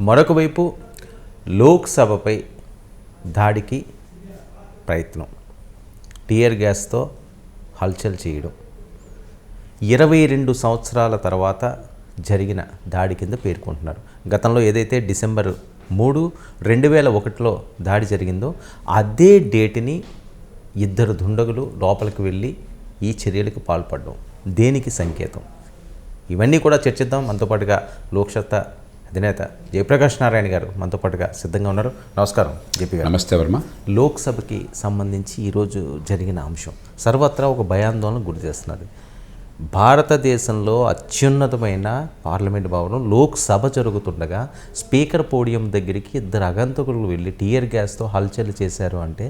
మరొక వైపు లోక్సభపై దాడికి ప్రయత్నం, టియర్ గ్యాస్తో హల్చల్ చేయడం 22 సంవత్సరాల తర్వాత జరిగిన దాడి కింద పేర్కొంటున్నారు. గతంలో ఏదైతే డిసెంబర్ 3, 2001లో దాడి జరిగిందో అదే డేట్ని ఇద్దరు దుండగులు లోపలికి వెళ్ళి ఈ చర్యలకు పాల్పడడం దేనికి సంకేతం? ఇవన్నీ కూడా చర్చిద్దాం. మనతో పాటుగా లోక్సత్తా అధినేత జయప్రకాష్ నారాయణ గారు మనతో పాటుగా సిద్ధంగా ఉన్నారు. నమస్కారం జేపీ గారు. నమస్తే వర్మ. లోక్సభకి సంబంధించి ఈరోజు జరిగిన అంశం సర్వత్రా ఒక భయాందోళన గురి చేస్తున్నది. భారతదేశంలో అత్యున్నతమైన పార్లమెంట్ భవనం లోక్సభ జరుగుతుండగా స్పీకర్ పోడియం దగ్గరికి ఇద్దరు అగంతకులు వెళ్ళి టియర్ గ్యాస్తో హల్చల్ చేశారు అంటే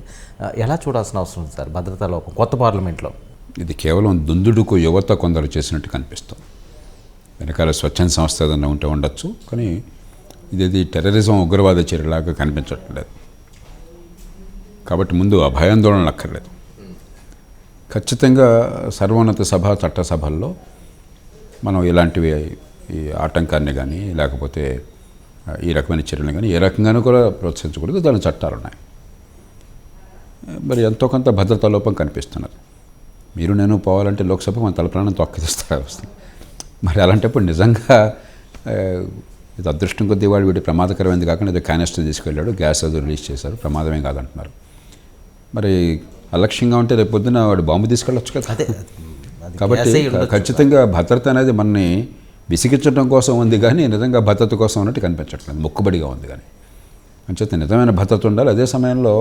ఎలా చూడాల్సిన అవసరం ఉంది సార్? భద్రతా లోపం కొత్త పార్లమెంట్లో ఇది కేవలం దుందుడుకు యువత కొందరు చేసినట్టు కనిపిస్తుంది. వెనకాల స్వచ్ఛంద సంస్థ ఏదైనా ఉంటే ఉండొచ్చు, కానీ ఇది టెర్రరిజం, ఉగ్రవాద చర్యలాగా కనిపించట్లేదు. కాబట్టి ముందు ఆ భయాందోళనలు అక్కర్లేదు. ఖచ్చితంగా సర్వోన్నత సభ, చట్టసభల్లో మనం ఇలాంటివి ఈ ఆటంకాన్ని కానీ లేకపోతే ఈ రకమైన చర్యలు కానీ ఏ రకంగానూ కూడా ప్రోత్సహించకూడదు. దాని చట్టాలు ఉన్నాయి. మరి ఎంతో కొంత భద్రతా లోపం కనిపిస్తున్నది. మీరు నేను పోవాలంటే లోక్సభ మన తల ప్రాణం తొక్కిస్తారు వస్తుంది. మరి అలాంటప్పుడు నిజంగా ఇది అదృష్టం కొద్దీ వాడు వీడి ప్రమాదకరమైంది కాకుండా ఏదో క్యానిస్టర్ తీసుకెళ్ళాడు, గ్యాస్ అది రిలీజ్ చేశారు, ప్రమాదమే కాదంటున్నారు. మరి అలక్ష్యంగా ఉంటే రేపు పొద్దున వాడు బాంబు తీసుకెళ్ళొచ్చు కదా. కాబట్టి ఖచ్చితంగా భద్రత అనేది మనని విసిగించడం కోసం ఉంది కానీ నిజంగా భద్రత కోసం ఉన్నట్టు కనిపించట్లేదు, మొక్కుబడిగా ఉంది. కానీ అంచేత నిజమైన భద్రత ఉండాలి. అదే సమయంలో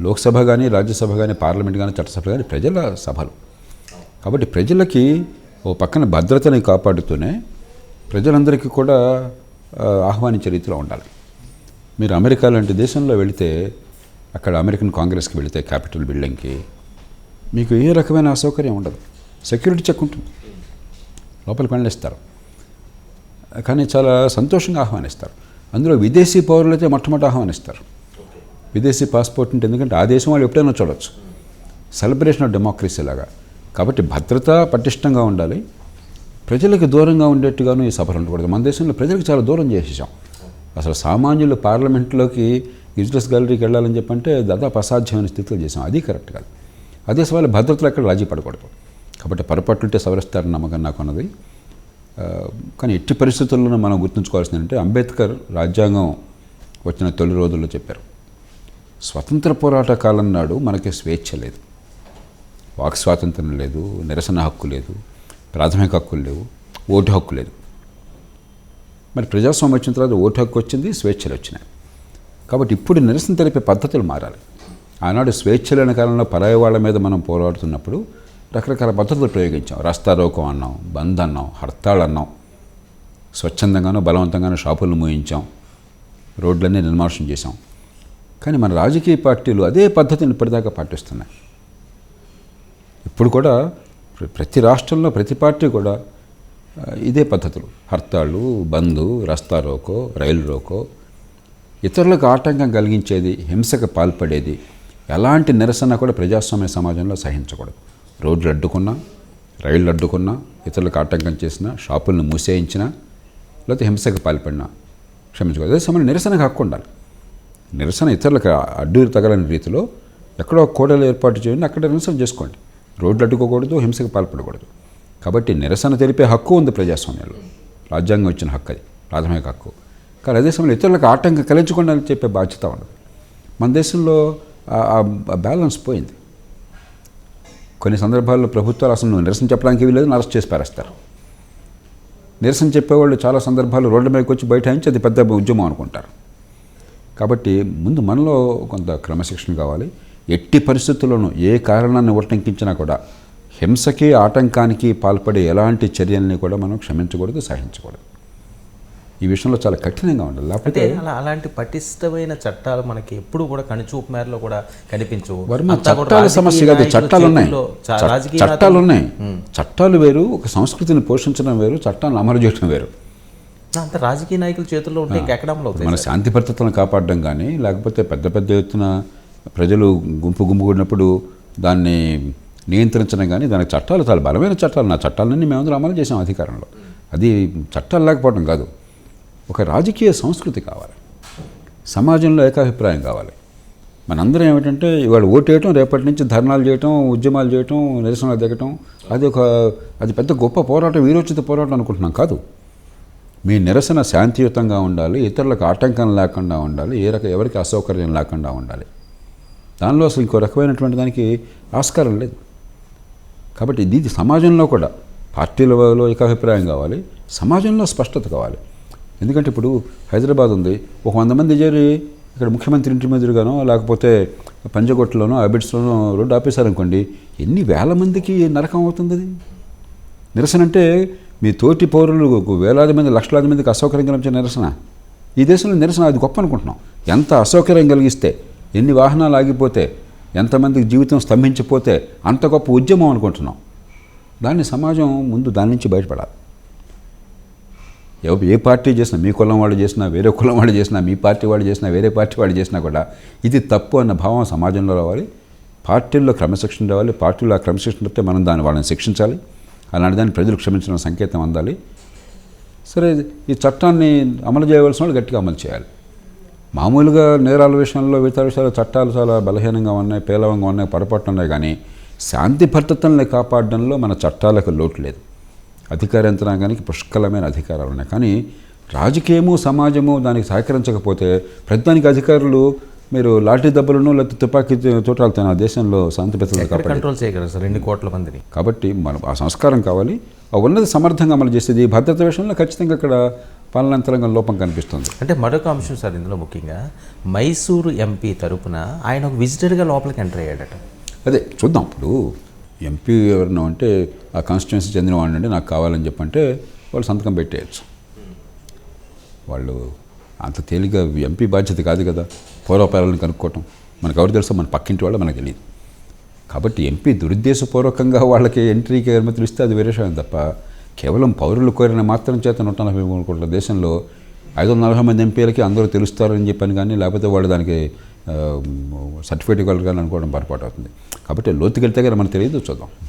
లోక్సభ కానీ, రాజ్యసభ కానీ, పార్లమెంట్ కానీ, చట్టసభ కానీ ప్రజల సభలు. కాబట్టి ప్రజలకి ఓ పక్కన భద్రతని కాపాడుతూనే ప్రజలందరికీ కూడా ఆహ్వానించే రీతిలో ఉండాలి. మీరు అమెరికా లాంటి దేశంలో వెళితే, అక్కడ అమెరికన్ కాంగ్రెస్కి వెళితే క్యాపిటల్ బిల్డింగ్కి మీకు ఏ రకమైన అసౌకర్యం ఉండదు. సెక్యూరిటీ చెక్ ఉంటుంది, లోపలికి వెళ్ళిస్తారు, కానీ చాలా సంతోషంగా ఆహ్వానిస్తారు. అందులో విదేశీ పౌరులైతే మొట్టమొదటి ఆహ్వానిస్తారు. విదేశీ పాస్పోర్ట్ ఉంటే, ఎందుకంటే ఆ దేశం వాళ్ళు ఎప్పుడైనా చూడవచ్చు. సెలబ్రేషన్ ఆఫ్ డెమోక్రసీ లాగా. కాబట్టి భద్రత పటిష్టంగా ఉండాలి. ప్రజలకు దూరంగా ఉండేట్టుగాను ఈ సభలు ఉండకూడదు. మన దేశంలో ప్రజలకు చాలా దూరం చేసేసాం. అసలు సామాన్యులు పార్లమెంట్లోకి విజిటర్స్ గ్యాలరీకి వెళ్ళాలని చెప్పంటే దాదాపు అసాధ్యమైన స్థితిలో చేసాం. అది కరెక్ట్ కాదు. అదే సవాలు భద్రతలో ఎక్కడ రాజీ పడకూడదు. కాబట్టి పొరపాట్లుంటే సవరిస్తారని నమ్మకం నాకు ఉన్నది. కానీ ఎట్టి పరిస్థితుల్లోనూ మనం గుర్తుంచుకోవాల్సింది అంటే, అంబేద్కర్ రాజ్యాంగం వచ్చిన తొలి రోజుల్లో చెప్పారు, స్వతంత్ర పోరాట కాలం నాడు మనకి స్వేచ్ఛ లేదు, వాక్ స్వాతంత్రం లేదు, నిరసన హక్కు లేదు, ప్రాథమిక హక్కులు లేవు, ఓటు హక్కు లేదు. మరి ప్రజాస్వామ్యం వచ్చిన తర్వాత ఓటు హక్కు వచ్చింది, స్వేచ్ఛలు వచ్చినాయి. కాబట్టి ఇప్పుడు నిరసన తెలిపే పద్ధతులు మారాలి. ఆనాడు స్వేచ్ఛ లేని కాలంలో పరాయి వాళ్ళ మీద మనం పోరాడుతున్నప్పుడు రకరకాల పద్ధతులు ప్రయోగించాం. రస్తా రోకో అన్నాం, బంద్ అన్నాం, హర్తాళ్ అన్నాం, స్వచ్ఛందంగానో బలవంతంగానో షాపులను మూయించాం, రోడ్లన్నీ నిర్మానుష్యం చేశాం. కానీ మన రాజకీయ పార్టీలు అదే పద్ధతిని ఇప్పటిదాకా పాటిస్తున్నాయి. ఇప్పుడు కూడా ప్రతి రాష్ట్రంలో ప్రతి పార్టీ కూడా ఇదే పద్ధతులు, హర్తాళ్ళు, బంధు, రస్తా రోకో, రైలు రోకో, ఇతరులకు ఆటంకం కలిగించేది, హింసకు పాల్పడేది, ఎలాంటి నిరసన కూడా ప్రజాస్వామ్య సమాజంలో సహించకూడదు. రోడ్లు అడ్డుకున్నా, రైళ్ళు అడ్డుకున్నా, ఇతరులకు ఆటంకం చేసినా, షాపులను మూసేయించినా, లేకపోతే హింసకు పాల్పడినా క్షమించకూడదు. అదే సమయంలో నిరసనకు హక్కు ఉండాలి. నిరసన ఇతరులకు అడ్డు తగలని రీతిలో ఎక్కడో కోడలు ఏర్పాటు చేయండి, అక్కడ నిరసన చేసుకోండి. రోడ్లు అడ్డుకోకూడదు, హింసకు పాల్పడకూడదు. కాబట్టి నిరసన తెలిపే హక్కు ఉంది ప్రజాస్వామ్యంలో. రాజ్యాంగం ఇచ్చిన హక్కు, అది ప్రాథమిక హక్కు. కానీ అదే సమయంలో ఇతరులకు ఆటంకం కలిగించకుండా చెప్పే బాధ్యత ఉండదు. మన దేశంలో ఆ బ్యాలెన్స్ పోయింది. కొన్ని సందర్భాల్లో ప్రభుత్వాలు అసలు నువ్వు నిరసన చెప్పడానికి వీలేదు, అరెస్ట్ చేసి పారేస్తారు. నిరసన చెప్పేవాళ్ళు చాలా సందర్భాలు రోడ్ల మీదకి వచ్చి బైఠాయించి అది పెద్ద ఉద్యమం అనుకుంటారు. కాబట్టి ముందు మనలో కొంత క్రమశిక్షణ కావాలి. ఎట్టి పరిస్థితుల్లోనూ ఏ కారణాన్ని ఉల్లంఘించినా కూడా హింసకి, ఆటంకానికి పాల్పడే ఎలాంటి చర్యల్ని కూడా మనం క్షమించకూడదు, సహించకూడదు. ఈ విషయంలో చాలా కఠినంగా ఉండాలి. లేకపోతే అలాంటి పటిష్టమైన చట్టాలు మనకి ఎప్పుడు కూడా కనుచూపు మేరలో కూడా కనిపించవు. చట్టాల సమస్య కాదు, చట్టాలు ఉన్నాయి, చట్టాలు ఉన్నాయి. చట్టాలు వేరు, ఒక సంస్కృతిని పోషించడం వేరు, చట్టాలను అమలు చేయడం వేరు. అంత రాజకీయ నాయకుల చేతుల్లో ఉంటే ఎక్కడంలో మన శాంతి భద్రతలను కాపాడడం కానీ, లేకపోతే పెద్ద పెద్ద ఎత్తున ప్రజలు గుంపుగూడినప్పుడు దాన్ని నియంత్రించడం కానీ, దానికి చట్టాలు చాలా బలమైన చట్టాలు. నా చట్టాలన్నీ మేమందరం అమలు చేసాం అధికారంలో. అది చట్టాలు లేకపోవడం కాదు. ఒక రాజకీయ సంస్కృతి కావాలి, సమాజంలో ఏకాభిప్రాయం కావాలి. మనందరం ఏమిటంటే ఇవాళ ఓటేయటం, రేపటి నుంచి ధర్నాలు చేయటం, ఉద్యమాలు చేయటం, నిరసనలు దిగటం, అది పెద్ద గొప్ప పోరాటం, వీరోచిత పోరాటం అనుకుంటున్నాం. కాదు. మీ నిరసన శాంతియుతంగా ఉండాలి, ఇతరులకు ఆటంకం లేకుండా ఉండాలి, ఎవరికి అసౌకర్యం లేకుండా ఉండాలి. దానిలో అసలు ఇంకో రకమైనటువంటి దానికి ఆస్కారం లేదు. కాబట్టి ఇది సమాజంలో కూడా పార్టీలలో ఏకాభిప్రాయం కావాలి, సమాజంలో స్పష్టత కావాలి. ఎందుకంటే ఇప్పుడు హైదరాబాద్ ఉంది, ఒక 100 మంది చేరి ఇక్కడ ముఖ్యమంత్రి ఇంటి ఎదురుగానో లేకపోతే పంజగుట్టలోనో అబిడ్స్లోనో రోడ్డు ఆపేశారనుకోండి, ఎన్ని వేల మందికి నరకం అవుతుంది అది. నిరసన అంటే మీ తోటి పౌరులు వేలాది మంది, లక్షలాది మందికి అసౌకర్యం కలిగించే నిరసన. ఈ దేశంలో నిరసన అది గొప్ప అనుకుంటున్నాం. ఎంత అసౌకర్యం కలిగిస్తే, ఎన్ని వాహనాలు ఆగిపోతే, ఎంతమందికి జీవితం స్తంభించిపోతే అంత గొప్ప ఉద్యమం అనుకుంటున్నాం. దాన్ని సమాజం ముందు దాని నుంచి బయటపడాలి. ఏ పార్టీ చేసినా, మీ కులం వాళ్ళు చేసినా, వేరే కులం వాళ్ళు చేసినా, మీ పార్టీ వాళ్ళు చేసినా, వేరే పార్టీ వాళ్ళు చేసినా కూడా ఇది తప్పు అన్న భావం సమాజంలో రావాలి. పార్టీల్లో క్రమశిక్షణ రావాలి. పార్టీలో ఆ క్రమశిక్షణ చెప్తే మనం వాళ్ళని శిక్షించాలి. అలాంటి దాన్ని ప్రజలు క్షమించిన సంకేతం అందాలి. సరే, ఈ చట్టాన్ని అమలు చేయవలసిన వాళ్ళు గట్టిగా అమలు చేయాలి. మామూలుగా నేరాల విషయంలో, ఇతర విషయాల్లో చట్టాలు చాలా బలహీనంగా ఉన్నాయి, పేలవంగా ఉన్నాయి, పొరపాట్లు ఉన్నాయి. కానీ శాంతి భద్రతల్ని కాపాడడంలో మన చట్టాలకు లోటు లేదు. అధికార యంత్రాంగానికి పుష్కలమైన అధికారాలు ఉన్నాయి. కానీ రాజకీయము, సమాజము దానికి సహకరించకపోతే ప్రతిదానికి అధికారులు మీరు లాఠీ దెబ్బలను లేకపోతే తుపాకీ తోటాలతో ఆ దేశంలో శాంతి భద్రతలు కంట్రోల్ చేయగలరు సార్ 2 కోట్ల మందిని. కాబట్టి మనం ఆ సంస్కారం కావాలి. ఆ ఉన్నది సమర్థంగా అమలు చేసేది. భద్రత విషయంలో ఖచ్చితంగా అక్కడ పాలనాంతరంగం లోపం కనిపిస్తుంది. అంటే మరొక అంశం సార్ ఇందులో ముఖ్యంగా, మైసూరు ఎంపీ తరపున ఆయన ఒక విజిటర్గా లోపలికి ఎంటర్ అయ్యాడట. అదే చూద్దాం. ఇప్పుడు ఎంపీ ఎవరినో అంటే ఆ కాన్స్టిట్యున్సీ చెందిన వాడిని నాకు కావాలని చెప్పంటే వాళ్ళు సంతకం పెట్టేయచ్చు. వాళ్ళు అంత తేలిగ్గా ఎంపీ బాధ్యత కాదు కదా పూర్వపరాలను కనుక్కోవటం. మనకు ఎవరు తెలుసో, మన పక్కింటి వాళ్ళు మనకు తెలియదు. కాబట్టి ఎంపీ దురుద్దేశపూర్వకంగా వాళ్ళకి ఎంట్రీకి అనుమతులు ఇస్తే అది వేరే విషయం తప్ప, కేవలం పౌరులు కోరిన మాత్రం చేత 143 కోట్ల దేశంలో 540 మంది ఎంపీలకి అందరూ తెలుస్తారని చెప్పని కానీ, లేకపోతే వాళ్ళు దానికి సర్టిఫికేట్ ఇవ్వగలరు కానీ అనుకోవడం పొరపాటు అవుతుంది. కాబట్టి లోతుకెళ్తే కానీ మనకు తెలియదు. చూద్దాం.